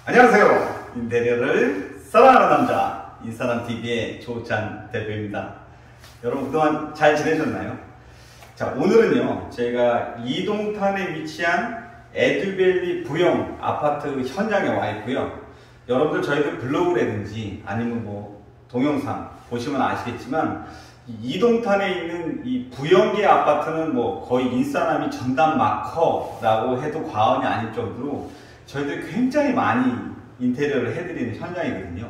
안녕하세요. 인테리어를 사랑하는 남자 인사람TV의 조찬 대표입니다. 여러분 그동안 잘 지내셨나요? 자, 오늘은요 제가 이동탄에 위치한 에듀밸리 부영 아파트 현장에 와 있고요. 여러분들 저희들 블로그라든지 아니면 뭐 동영상 보시면 아시겠지만 이동탄에 있는 이 부영계 아파트는 뭐 거의 인사람이 전담 마커라고 해도 과언이 아닐 정도로 저희들이 굉장히 많이 인테리어를 해드리는 현장이거든요.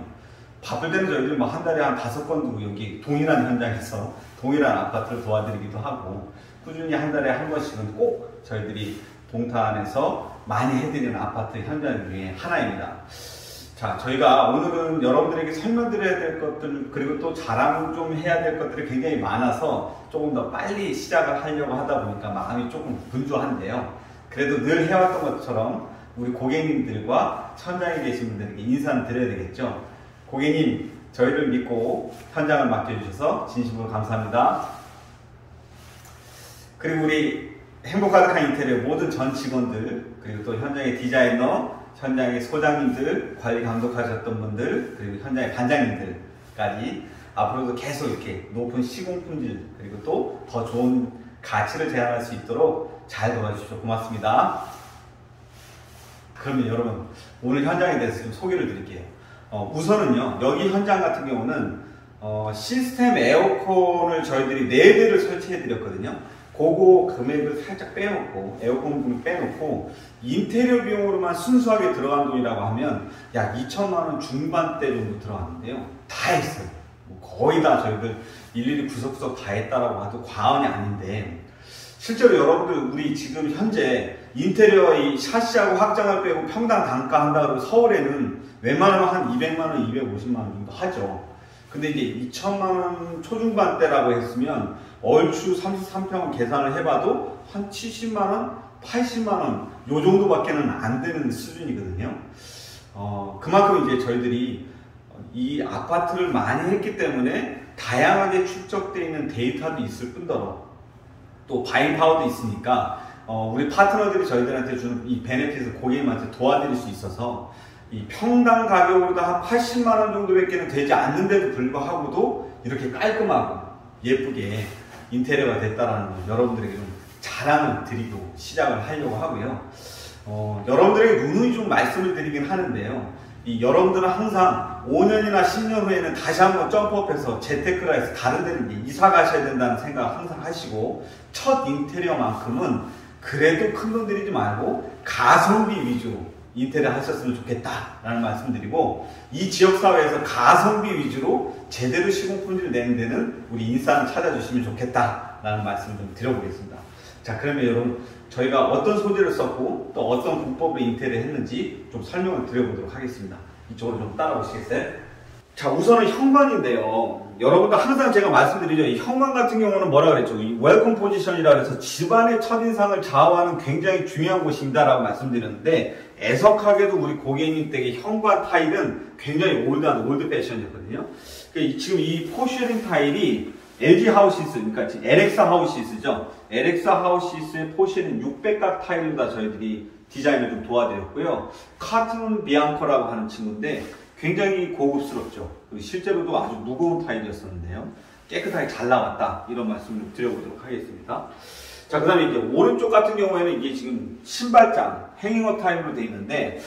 바쁠 때는 저희들 뭐 한 달에 한 5번도 여기 동일한 현장에서 동일한 아파트를 도와드리기도 하고 꾸준히 한 달에 한 번씩은 꼭 저희들이 동탄에서 많이 해드리는 아파트 현장 중에 하나입니다. 자, 저희가 오늘은 여러분들에게 설명드려야 될 것들 그리고 또 자랑 좀 해야 될 것들이 굉장히 많아서 조금 더 빨리 시작을 하려고 하다 보니까 마음이 조금 분주한데요. 그래도 늘 해왔던 것처럼 우리 고객님들과 현장에 계신 분들에게 인사를 드려야 되겠죠. 고객님, 저희를 믿고 현장을 맡겨주셔서 진심으로 감사합니다. 그리고 우리 행복가득한 인테리어 모든 전 직원들, 그리고 또 현장의 디자이너, 현장의 소장님들, 관리 감독하셨던 분들, 그리고 현장의 반장님들까지 앞으로도 계속 이렇게 높은 시공품질, 그리고 또 더 좋은 가치를 제안할 수 있도록 잘 도와주셔서 고맙습니다. 그러면 여러분 오늘 현장에 대해서 좀 소개를 드릴게요. 우선은요 여기 현장 같은 경우는 시스템 에어컨을 저희들이 4대를 설치해 드렸거든요. 그거 금액을 살짝 빼놓고 에어컨 금액 빼놓고 인테리어 비용으로만 순수하게 들어간 돈이라고 하면 약 2천만원 중반대 정도 들어갔는데요. 다 했어요. 뭐 거의 다 저희들 일일이 구석구석 다 했다라고 해도 과언이 아닌데, 실제로 여러분들 우리 지금 현재 인테리어 이 샤시하고 확장을 빼고 평당 단가 한다 그러고 서울에는 웬만하면 한 200만원, 250만원 정도 하죠. 근데 이제 2천만원 초중반대라고 했으면 얼추 33평을 계산을 해봐도 한 70만원, 80만원 요 정도밖에는 안 되는 수준이거든요. 그만큼 이제 저희들이 이 아파트를 많이 했기 때문에 다양하게 축적되어 있는 데이터도 있을 뿐더러 또 바잉 파워도 있으니까 우리 파트너들이 저희들한테 주는 이 베네핏을 고객님한테 도와드릴 수 있어서 이 평당 가격으로도 한 80만원 정도밖에 되지 않는데도 불구하고도 이렇게 깔끔하고 예쁘게 인테리어가 됐다라는 걸 여러분들에게 좀 자랑을 드리고 시작을 하려고 하고요. 여러분들에게 누누이 좀 말씀을 드리긴 하는데요. 여러분들은 항상 5년이나 10년 후에는 다시 한번 점프업해서 재테크라 해서 다른 데를 이사 가셔야 된다는 생각 항상 하시고, 첫 인테리어만큼은 그래도 큰 돈 들이지 말고 가성비 위주로 인테리어 하셨으면 좋겠다라는 말씀드리고, 이 지역사회에서 가성비 위주로 제대로 시공품질을 내는 데는 우리 인싸를 찾아주시면 좋겠다라는 말씀을 좀 드려보겠습니다. 자, 그러면 여러분 저희가 어떤 소재를 썼고 또 어떤 공법으로 인테리어 했는지 좀 설명을 드려보도록 하겠습니다. 이쪽으로 좀 따라오시겠어요? 자, 우선은 현관인데요. 여러분들 항상 제가 말씀드리죠. 이 현관 같은 경우는 뭐라 그랬죠? 이 웰컴 포지션이라 해서 집안의 첫인상을 좌우하는 굉장히 중요한 곳입니다라고 말씀드렸는데, 애석하게도 우리 고객님 댁의 현관 타일은 굉장히 올드 패션이었거든요. 지금 이 포쉐링 타일이 LG 하우시스, 그러니까 LX 하우시스죠. LX 하우시스의 포쉐링 600각 타일로 다 저희들이 디자인을 좀 도와드렸고요. 카튼 비앙커라고 하는 친구인데 굉장히 고급스럽죠. 실제로도 아주 무거운 타일이었었는데요. 깨끗하게 잘 나왔다, 이런 말씀을 좀 드려보도록 하겠습니다. 자, 그 다음에 이제 오른쪽 같은 경우에는 이게 지금 신발장 행잉어 타일로 되어 있는데,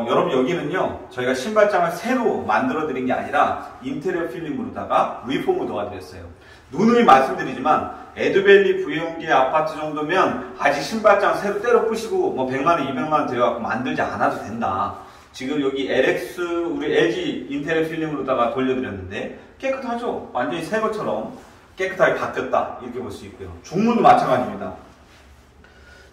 여러분 여기는요 저희가 신발장을 새로 만들어 드린 게 아니라 인테리어 필름으로다가 리폼을 도와드렸어요. 누누이 말씀드리지만 에듀밸리 부영계 아파트 정도면 아직 신발장 새로 때려 부시고 뭐 100만원, 200만원 들여갖고 만들지 않아도 된다. 지금 여기 LX 우리 LG 인테리어 필름으로다가 돌려드렸는데 깨끗하죠? 완전히 새 것처럼 깨끗하게 바뀌었다, 이렇게 볼 수 있고요. 중문도 마찬가지입니다.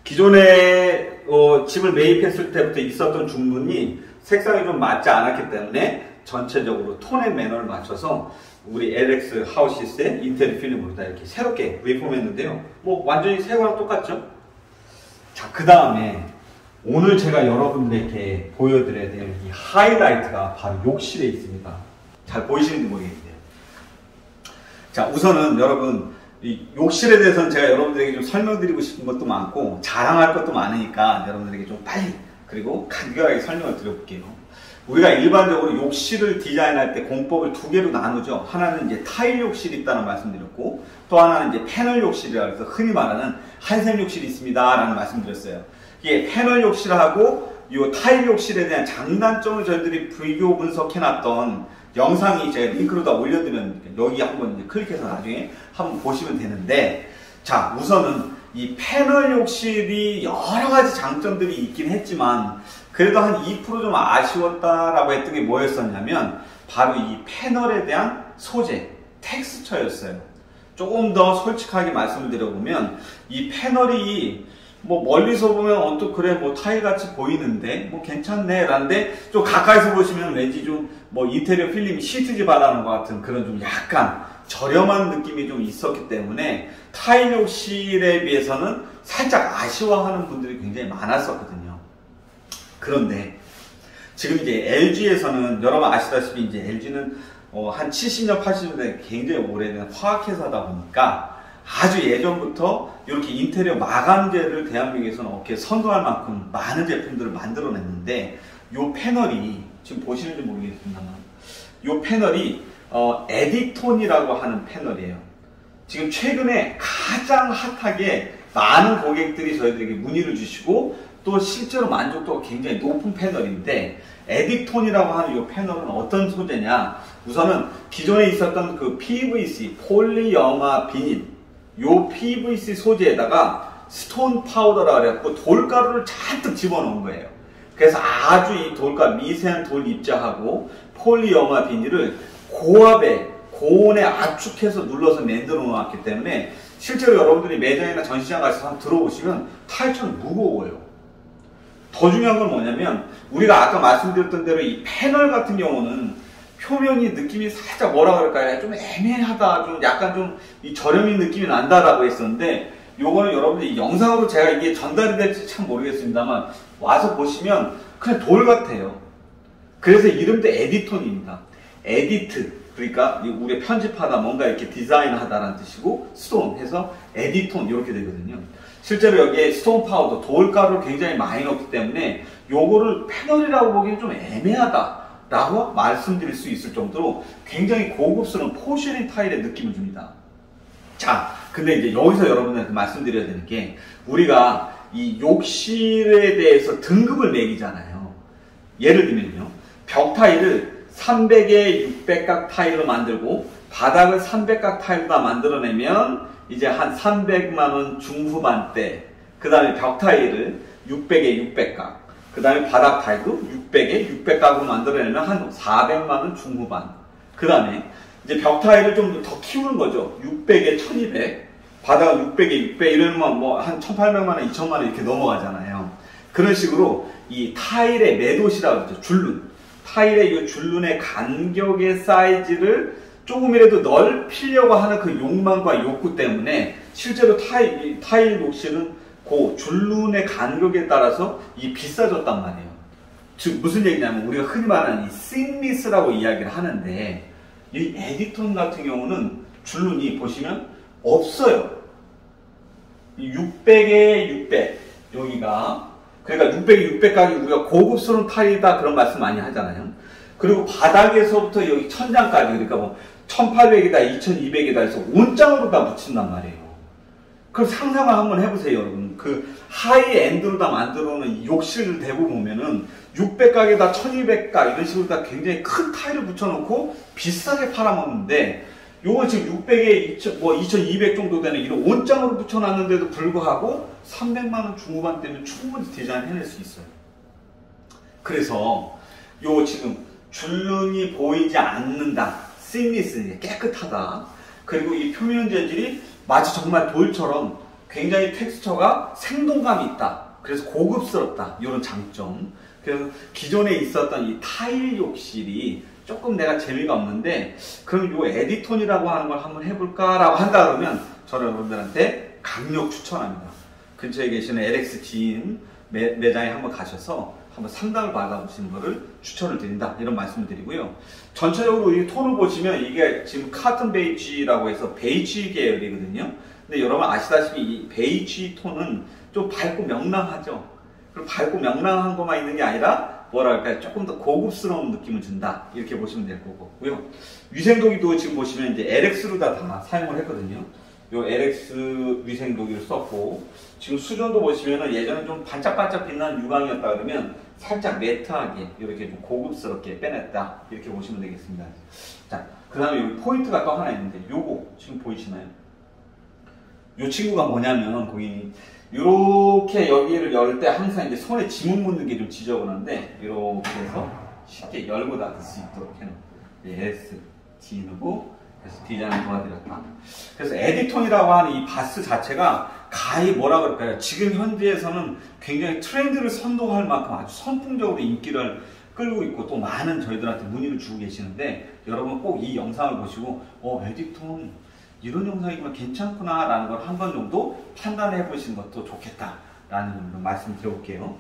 기존에 집을 매입했을 때부터 있었던 중문이 색상이 좀 맞지 않았기 때문에 전체적으로 톤 앤 매너를 맞춰서 우리 LX 하우시스의 인테리어 필름으로 다 이렇게 새롭게 리폼했는데요. 뭐 완전히 새 거랑 똑같죠? 자, 그 다음에 오늘 제가 여러분들에게 보여드려야 될 이 하이라이트가 바로 욕실에 있습니다. 잘 보이시는지 모르겠는데요. 자, 우선은 여러분 이 욕실에 대해서는 제가 여러분들에게 좀 설명드리고 싶은 것도 많고 자랑할 것도 많으니까 여러분들에게 좀 빨리 그리고 간결하게 설명을 드려볼게요. 우리가 일반적으로 욕실을 디자인할 때 공법을 두 개로 나누죠. 하나는 이제 타일 욕실이 있다는 말씀드렸고, 또 하나는 이제 패널 욕실이라고 해서 흔히 말하는 한샘 욕실이 있습니다 라는 말씀드렸어요. 이게 패널 욕실하고 이 타일 욕실에 대한 장단점을 저희들이 비교 분석해놨던 영상이 제가 링크로 다 올려드렸는데, 여기 한번 이제 클릭해서 나중에 한번 보시면 되는데, 자, 우선은 이 패널 욕실이 여러 가지 장점들이 있긴 했지만, 그래도 한 2% 좀 아쉬웠다라고 했던 게 뭐였었냐면, 바로 이 패널에 대한 소재, 텍스처였어요. 조금 더 솔직하게 말씀을 드려보면, 이 패널이 뭐 멀리서 보면 또 그래 뭐 타일같이 보이는데 뭐 괜찮네 라는데, 좀 가까이서 보시면 왠지 좀 뭐 인테리어 필름이 시트지 바라는 것 같은 그런 좀 약간 저렴한 느낌이 좀 있었기 때문에 타일 욕실에 비해서는 살짝 아쉬워하는 분들이 굉장히 많았었거든요. 그런데 지금 이제 LG에서는 여러분 아시다시피 이제 LG는 한 70년, 80년대 굉장히 오래된 화학회사다 보니까 아주 예전부터 이렇게 인테리어 마감재를 대한민국에서는 업계에 선도할 만큼 많은 제품들을 만들어냈는데, 이 패널이 지금 보시는지 모르겠습니다만 이 패널이 에디톤이라고 하는 패널이에요. 지금 최근에 가장 핫하게 많은 고객들이 저희들에게 문의를 주시고 또 실제로 만족도가 굉장히 높은 패널인데, 에디톤이라고 하는 이 패널은 어떤 소재냐, 우선은 기존에 있었던 그 PVC, 폴리어마 비닐, 요 PVC 소재에다가 스톤 파우더라 그래갖고 돌가루를 잔뜩 집어넣은 거예요. 그래서 아주 이 돌가루, 미세한 돌 입자하고 폴리어마 비닐을 고압에, 고온에 압축해서 눌러서 만들어 놓았기 때문에 실제로 여러분들이 매장이나 전시장 가서 한번 들어보시면 타일처럼 무거워요. 더 중요한 건 뭐냐면, 우리가 아까 말씀드렸던 대로 이 패널 같은 경우는 표면이 느낌이 살짝 뭐라 그럴까요? 좀 애매하다, 좀 약간 좀 이 저렴이 느낌이 난다라고 했었는데, 요거는 여러분들이 영상으로 제가 이게 전달이 될지 참 모르겠습니다만 와서 보시면 그냥 돌 같아요. 그래서 이름도 에디톤입니다. 에디트, 그러니까 우리 편집하다, 뭔가 이렇게 디자인하다라는 뜻이고, 스톤 해서 에디톤 이렇게 되거든요. 실제로 여기에 스톤 파우더, 돌가루를 굉장히 많이 넣기 때문에 요거를 패널이라고 보기엔 좀 애매하다 라고 말씀드릴 수 있을 정도로 굉장히 고급스러운 포르쉐린 타일의 느낌을 줍니다. 자, 근데 이제 여기서 여러분들한테 말씀드려야 되는 게, 우리가 이 욕실에 대해서 등급을 매기잖아요. 예를 들면요, 벽 타일을 300에 600각 타일로 만들고 바닥을 300각 타일로 다 만들어내면 이제 한 300만원 중후반대, 그 다음에 벽 타일을 600에 600각, 그 다음에 바닥 타일도 600에 600각으로 만들어내면 한 400만원 중후반, 그 다음에 이제 벽 타일을 좀 더 키우는 거죠. 600에 1200, 바닥은 600에 600 이러면 뭐 한 1800만원, 2000만원 이렇게 넘어가잖아요. 그런 식으로 이 타일의 매도시라고 하죠. 줄눈. 타일의 이 줄눈의 간격의 사이즈를 조금이라도 넓히려고 하는 그 욕망과 욕구 때문에 실제로 타일 욕실은 그 줄눈의 간격에 따라서 이 비싸졌단 말이에요. 즉 무슨 얘기냐면, 우리가 흔히 말하는 이 싱미스라고 이야기를 하는데, 이 에디톤 같은 경우는 줄눈이 보시면 없어요. 600에 600 여기가, 그러니까 600에 600각이 우리가 고급스러운 타일이다 그런 말씀 많이 하잖아요. 그리고 바닥에서부터 여기 천장까지, 그러니까 뭐 1800이다 2200이다 해서 온장으로 다 붙인단 말이에요. 그럼 상상을 한번 해보세요, 여러분. 그 하이엔드로 다 만들어 놓은 욕실을 대고 보면은 600각에다 1200각 이런 식으로 다 굉장히 큰 타일을 붙여놓고 비싸게 팔아먹는데, 요건 지금 600에 2200 정도 되는 이런 온장으로 붙여놨는데도 불구하고 300만원 중후반대면 충분히 디자인 해낼 수 있어요. 그래서 요 지금 줄눈이 보이지 않는다, 싱리스, 깨끗하다, 그리고 이 표면 재질이 마치 정말 돌처럼 굉장히 텍스처가 생동감이 있다, 그래서 고급스럽다, 이런 장점. 그래서 기존에 있었던 이 타일 욕실이 조금 내가 재미가 없는데, 그럼 요 에디톤이라고 하는 걸 한번 해볼까라고 한다 그러면 저는 여러분들한테 강력 추천합니다. 근처에 계시는 LX 지인 매장에 한번 가셔서 한번 상담을 받아보시는 것을 추천을 드린다, 이런 말씀을 드리고요. 전체적으로 이 톤을 보시면 이게 지금 카튼 베이지라고 해서 베이지 계열이거든요. 근데 여러분 아시다시피 이 베이지 톤은 좀 밝고 명랑하죠. 그리고 밝고 명랑한 것만 있는 게 아니라 뭐랄까요, 조금 더 고급스러운 느낌을 준다, 이렇게 보시면 될 거고요. 위생도기도 지금 보시면 이제 LX로 다 사용을 했거든요. 요 LX 위생도기를 썼고, 지금 수전도 보시면은 예전에 좀 반짝반짝 빛나는 유광이었다 그러면 살짝 매트하게 이렇게 좀 고급스럽게 빼냈다, 이렇게 보시면 되겠습니다. 자, 그 다음에 여기 포인트가 또 하나 있는데, 요거 지금 보이시나요? 요 친구가 뭐냐면, 고객님, 요렇게 여기를 열 때 항상 이제 손에 지문 묻는 게 좀 지저분한데, 이렇게 해서 쉽게 열고 닫을 수 있도록 해놓고, S, D 누르고, 그래서 디자인을 도와드렸다. 그래서 에디톤이라고 하는 이 바스 자체가 가히 뭐라 그럴까요? 지금 현지에서는 굉장히 트렌드를 선도할 만큼 아주 선풍적으로 인기를 끌고 있고, 또 많은 저희들한테 문의를 주고 계시는데, 여러분 꼭 이 영상을 보시고 에디톤 이런 영상이면 괜찮구나 라는 걸 한 번 정도 판단해 보시는 것도 좋겠다 라는 말씀 드려볼게요.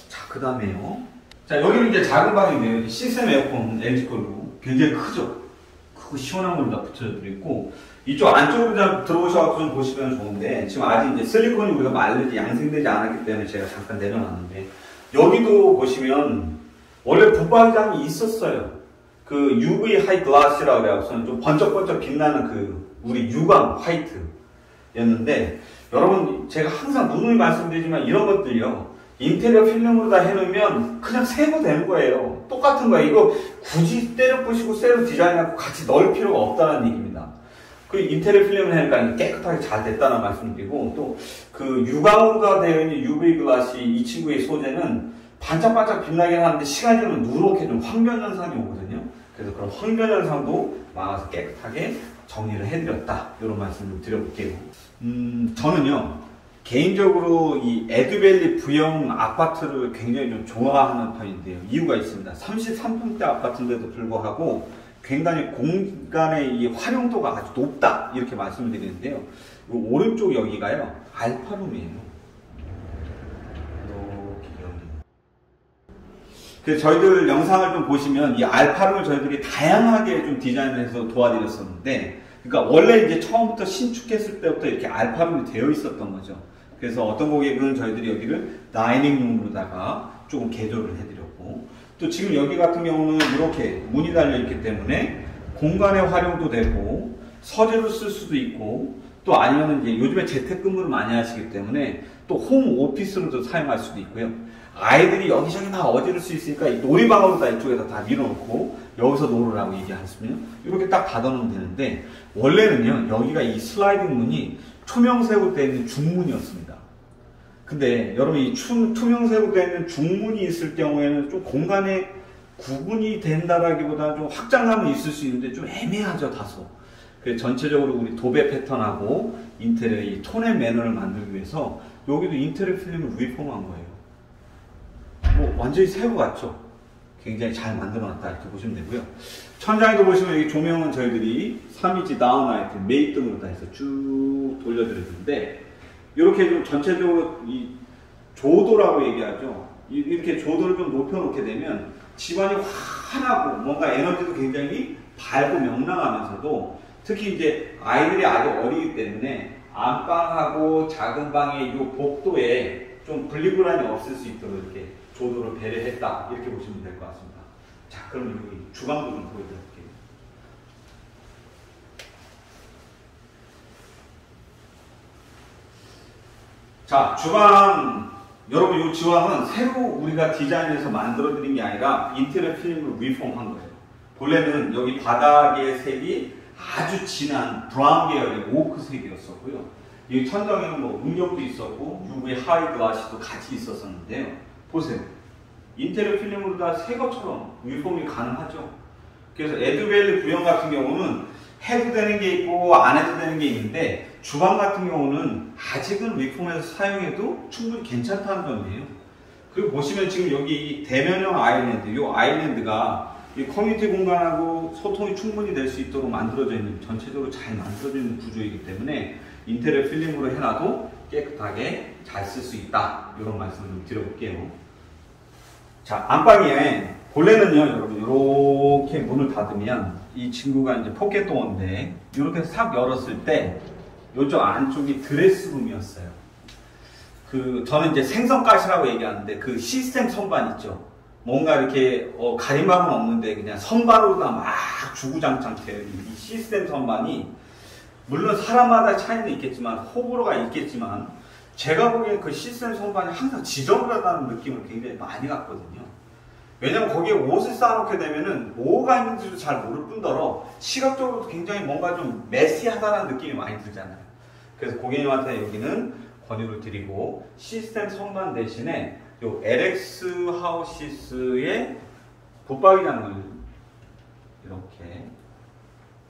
자, 그 다음에요. 자, 여기는 이제 작은 방인데요. 시스템 에어컨 LG 걸로 굉장히 크죠? 크고 시원한 걸로 다 붙여져 있고, 이쪽 안쪽으로 들어오셔서 좀 보시면 좋은데, 지금 아직 이제 실리콘이 우리가 말르지 양생되지 않았기 때문에 제가 잠깐 내려놨는데, 여기도 보시면 원래 붙박이장이 있었어요. 그 UV 하이 글라스라고 그래서 좀 번쩍번쩍 빛나는 그 우리 유광 화이트였는데, 여러분 제가 항상 누누이 말씀드리지만 이런 것들요, 인테리어 필름으로 다 해놓으면 그냥 새거 되는 거예요. 똑같은 거예요. 이거 굳이 때려 부시고 새로 디자인하고 같이 넣을 필요가 없다는 얘기입니다. 그 인테리어 필름을 하니까 깨끗하게 잘 됐다는 말씀드리고, 또 그 유광으로 되어 있는 UV 글라스 이 친구의 소재는 반짝반짝 빛나긴 하는데 시간이 지나면 누렇게 좀 황변 현상이 오거든요. 그래서 그런 황변 현상도 막아서 깨끗하게 정리를 해드렸다, 이런 말씀을 드려볼게요. 저는요 개인적으로 이 에드밸리 부영 아파트를 굉장히 좀 좋아하는 편인데요. 이유가 있습니다. 33평대 아파트인데도 불구하고 굉장히 공간의 이 활용도가 아주 높다, 이렇게 말씀을 드리는데요. 오른쪽 여기가요 알파룸이에요. 그래서 저희들 영상을 좀 보시면 이 알파룸을 저희들이 다양하게 좀 디자인을 해서 도와드렸었는데, 그러니까 원래 이제 처음부터 신축했을 때부터 이렇게 알파룸이 되어 있었던 거죠. 그래서 어떤 고객은 저희들이 여기를 다이닝룸으로다가 조금 개조를 해드렸고, 또 지금 여기 같은 경우는 이렇게 문이 달려 있기 때문에 공간의 활용도 되고 서재로 쓸 수도 있고, 또 아니면 이제 요즘에 재택근무를 많이 하시기 때문에 또 홈 오피스로도 사용할 수도 있고요. 아이들이 여기저기 다 어지를 수 있으니까 이 놀이방으로 다 이쪽에다 다 밀어놓고 여기서 놀으라고 얘기하시면 이렇게 딱 닫아놓으면 되는데, 원래는요 여기가 이 슬라이딩 문이 투명색으로 되어 있는 중문이었습니다. 근데 여러분 이 투명색으로 되어 있는 중문이 있을 경우에는 좀 공간에 구분이 된다라기보다 좀 확장감은 있을 수 있는데 좀 애매하죠, 다소. 그래서 전체적으로 우리 도배 패턴하고 인테리어 이 톤 앤 매너를 만들기 위해서 여기도 인테리어 필름을 리폼한 거예요. 뭐 완전히 새 거 같죠? 굉장히 잘 만들어놨다, 이렇게 보시면 되고요. 천장에도 보시면 여기 조명은 저희들이 3인치 다운라이트 매입등으로 다 해서 쭉 돌려드렸는데, 이렇게 좀 전체적으로 이 조도라고 얘기하죠. 이렇게 조도를 좀 높여놓게 되면 집안이 환하고 뭔가 에너지도 굉장히 밝고 명랑하면서도, 특히 이제 아이들이 아주 어리기 때문에 안방하고 작은 방의 이 복도에 좀 분리불안이 없을 수 있도록 이렇게 조도를 배려했다, 이렇게 보시면 될 것 같습니다. 자, 그럼 여기 주방도 좀 보여드릴게요. 자, 주방, 여러분 이 주방은 새로 우리가 디자인해서 만들어드린 게 아니라 인테리어 필름으로 리폼한 거예요. 본래는 여기 바닥의 색이 아주 진한 브라운 계열의 오크색이었었고요. 이 천장에는 뭐 음력도 있었고 UV 하이 글라스도 같이 있었었는데요. 보세요. 인테리어 필름으로 다 새 것처럼 리폼이 가능하죠. 그래서 에드밸리 부영 같은 경우는 해도 되는 게 있고 안 해도 되는 게 있는데, 주방 같은 경우는 아직은 리폼해서 사용해도 충분히 괜찮다는 점이에요. 그리고 보시면 지금 여기 대면형 아일랜드, 이 아일랜드가 이 커뮤니티 공간하고 소통이 충분히 될 수 있도록 만들어져 있는, 전체적으로 잘 만들어져 있는 구조이기 때문에 인테리어 필름으로 해놔도 깨끗하게 잘 쓸 수 있다, 이런 말씀을 좀 드려볼게요. 자, 안방에 본래는요 여러분 이렇게 문을 닫으면 이 친구가 이제 포켓도어인데, 이렇게 싹 열었을 때 이쪽 안쪽이 드레스룸이었어요. 저는 이제 생선가시라고 얘기하는데 그 시스템 선반 있죠. 뭔가 이렇게 가림막은 없는데 그냥 선반으로다 막 주구장창 돼요. 이 시스템 선반이 물론 사람마다 차이는 있겠지만 호불호가 있겠지만 제가 보기엔 그 시스템 선반이 항상 지저분하다는 느낌을 굉장히 많이 갖거든요. 왜냐면 거기에 옷을 쌓아놓게 되면은 뭐가 있는지도 잘 모를 뿐더러 시각적으로도 굉장히 뭔가 좀 메시하다는 느낌이 많이 들잖아요. 그래서 고객님한테 여기는 권유를 드리고 시스템 선반 대신에 요 LX 하우시스의 붙박이장을 이렇게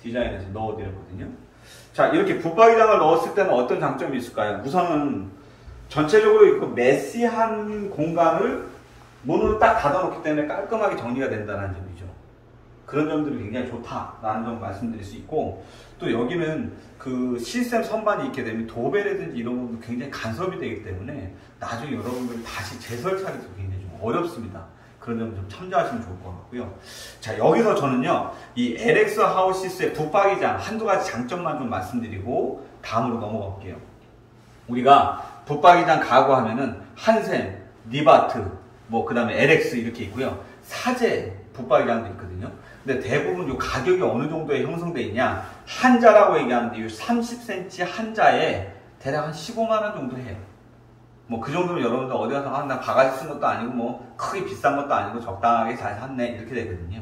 디자인해서 넣어드렸거든요. 자, 이렇게 붙박이장을 넣었을 때는 어떤 장점이 있을까요? 우선은 전체적으로 그 메시한 공간을 문으로 딱 닫아놓기 때문에 깔끔하게 정리가 된다는 점이죠. 그런 점들이 굉장히 좋다라는 점 말씀드릴 수 있고, 또 여기는 그 시스템 선반이 있게 되면 도배라든지 이런 부분도 굉장히 간섭이 되기 때문에 나중에 여러분들이 다시 재설치하기도 굉장히 좀 어렵습니다. 그런 점 좀 참조하시면 좋을 것 같고요. 자, 여기서 저는요, 이 LX 하우시스의 붙박이장 한두 가지 장점만 좀 말씀드리고 다음으로 넘어가 볼게요. 우리가 붙박이장 가구 하면은 한샘, 니바트, 그 다음에 LX 이렇게 있고요. 사제 붙박이장도 있거든요. 근데 대부분 요 가격이 어느 정도에 형성되어 있냐, 한자라고 얘기하는데 이 30cm 한자에 대략 한 15만원 정도 해요. 그 정도면 여러분들 어디 가서 나 바가지 쓴 것도 아니고 크게 비싼 것도 아니고 적당하게 잘 샀네 이렇게 되거든요.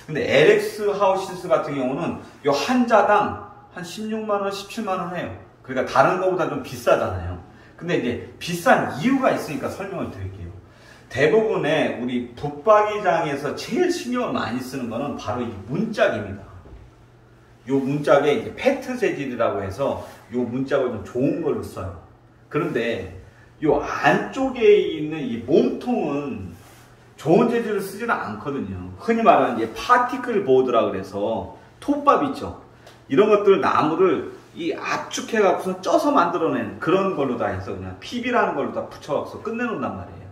근데 LX 하우시스 같은 경우는 요 한자당 한 16만원, 17만원 해요. 그러니까 다른 거보다 좀 비싸잖아요. 근데 이제 비싼 이유가 있으니까 설명을 드릴게요. 대부분의 우리 붙박이장에서 제일 신경을 많이 쓰는 거는 바로 이 문짝입니다. 요 문짝에 이제 페트 재질이라고 해서 요 문짝을 좀 좋은 걸로 써요. 그런데 요 안쪽에 있는 이 몸통은 좋은 재질을 쓰지는 않거든요. 흔히 말하는 이제 파티클 보드라 그래서 톱밥 있죠. 이런 것들 나무를 이 압축해 갖고서 쪄서 만들어낸 그런 걸로 다 해서 그냥 PB라는 걸로 다 붙여갖고서 끝내놓는단 말이에요.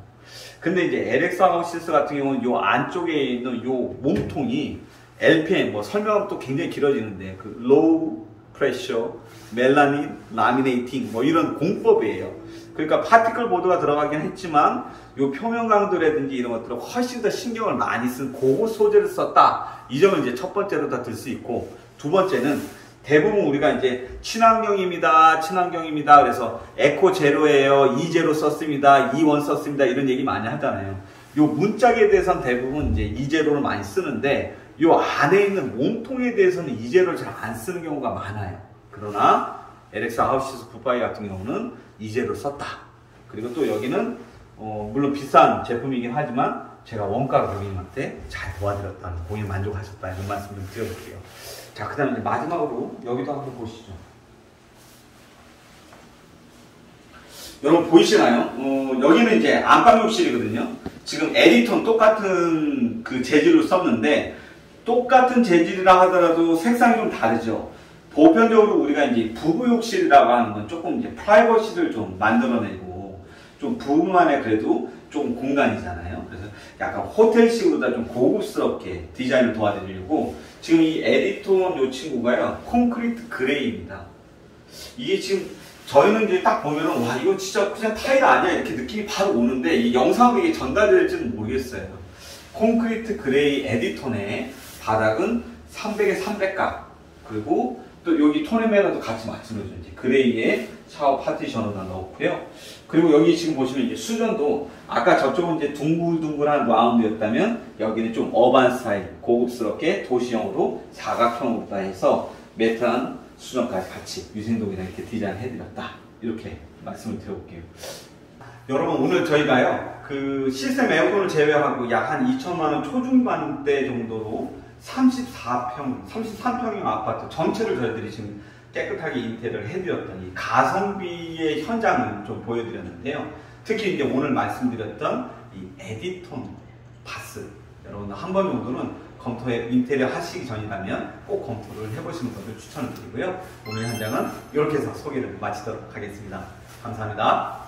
근데 이제 LX 하우시스 같은 경우는 요 안쪽에 있는 요 몸통이 LPM 설명하면 또 굉장히 길어지는데 그 로우 프레셔 멜라닌 라미네이팅 이런 공법이에요. 그러니까 파티클 보드가 들어가긴 했지만 요 표면 강도라든지 이런 것들은 훨씬 더 신경을 많이 쓴 고급 소재를 썼다. 이 점을 이제 첫 번째로 다 들 수 있고, 두 번째는 대부분 우리가 이제 친환경입니다. 그래서 에코 제로예요. 이제로 썼습니다. 이원 썼습니다. 이런 얘기 많이 하잖아요. 요 문짝에 대해서는 대부분 이제 이제로를 많이 쓰는데 요 안에 있는 몸통에 대해서는 이제로를 잘 안 쓰는 경우가 많아요. 그러나 LX 하우시스 붙박이 같은 경우는 이제로 썼다. 그리고 또 여기는 물론 비싼 제품이긴 하지만 제가 원가로 고객님한테 잘 도와드렸다는, 고객님 만족하셨다 이런 말씀 좀 드려볼게요. 자, 그 다음에 마지막으로 여기도 한번 보시죠. 여러분 보이시나요? 여기는 이제 안방욕실이거든요. 지금 에디톤 똑같은 그 재질로 썼는데 똑같은 재질이라 하더라도 색상이 좀 다르죠. 보편적으로 우리가 이제 부부욕실이라고 하는 건 조금 이제 프라이버시를 좀 만들어내고 좀 부부만의 그래도 좀 공간이잖아요. 그래서 약간 호텔식으로 좀 고급스럽게 디자인을 도와드리려고 지금 이 에디톤 요 친구가요, 콘크리트 그레이입니다. 이게 지금 저희는 이제 딱 보면은 와 이거 진짜 그냥 타일 아니야 이렇게 느낌이 바로 오는데 이 영상으로 이게 전달될지는 모르겠어요. 콘크리트 그레이 에디톤의 바닥은 300에 300각, 그리고 또 여기 톤의 매너도 같이 맞춰줘요. 이제 그레이에 샤워 파티션을 넣었고요. 그리고 여기 지금 보시면 이제 수전도 아까 저쪽은 이제 둥글둥글한 라운드였다면 여기는 좀 어반 스타일, 고급스럽게 도시형으로 사각형으로 다 해서 매트한 수전까지 같이 유생동이랑 이렇게 디자인 해드렸다. 이렇게 말씀을 드려볼게요. 여러분 오늘 저희가요 그 시스템 에어컨을 제외하고 약 한 2천만원 초중반대 정도로 33평형 아파트 전체를 저희들이 지금 깨끗하게 인테리어를 해드렸던 이 가성비의 현장을 좀 보여드렸는데요. 특히 이제 오늘 말씀드렸던 이 에디톤 바스, 여러분 한 번 정도는 검토해 인테리어 하시기 전이라면 꼭 검토를 해보시는 것을 추천을 드리고요. 오늘 현장은 이렇게 해서 소개를 마치도록 하겠습니다. 감사합니다.